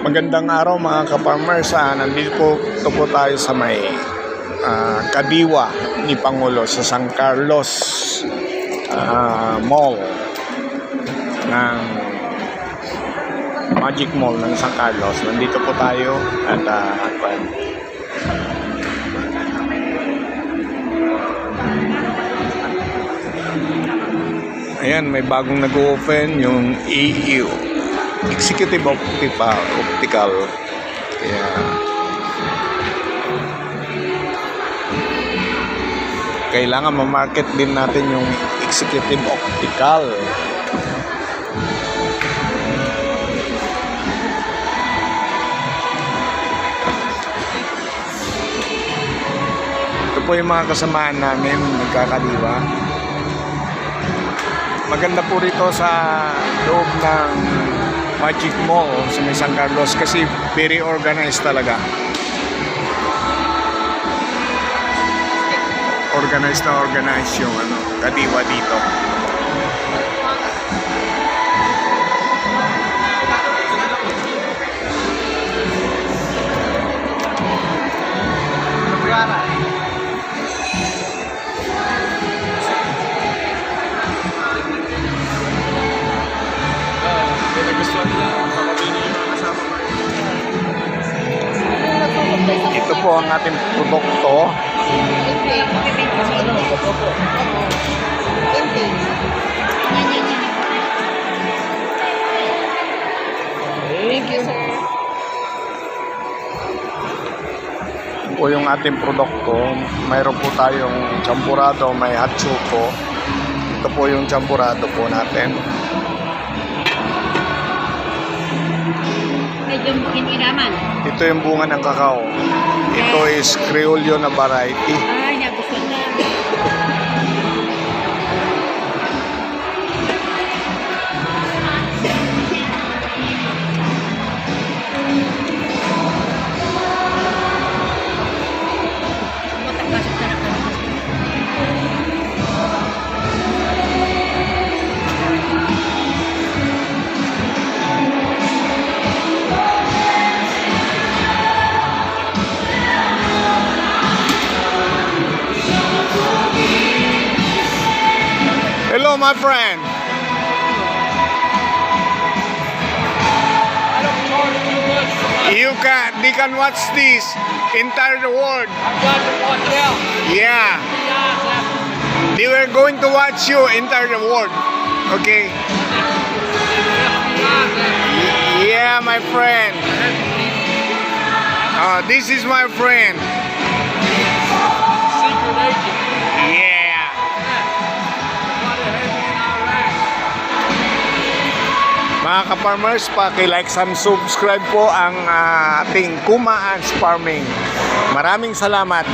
Magandang araw mga ka-farmers. Nandito po tayo sa may kadiwa ni Pangulo sa San Carlos Mall ng Magic Mall ng San Carlos. Nandito po tayo at ayan, may bagong nag-open yung EU Executive Optical. Kaya kailangan ma-market din natin yung Executive Optical. Ito po yung mga kasamaan namin nagkakadiwa. Maganda po rito sa loob ng Magic Mall sa may San Carlos kasi very organized talaga. Organized na organized yung kadiwa dito. Ito po ang ating produkto. Thank you, sir. Ito po yung ating produkto. Mayroon po tayong champurado, may hot choco. Ito po yung champurado po natin. Medyo kiniraman. Ito yung bunga ng kakao. Ito is Criollo na variety. Ay, nagustuhan na. Hello, my friend. They can watch this entire world. Yeah. They were going to watch you entire the world. Okay. Yeah, my friend. This is my friend. Yeah. Mga ka-farmers, paki-like and subscribe po ang ating Kumaan's Farming. Maraming salamat.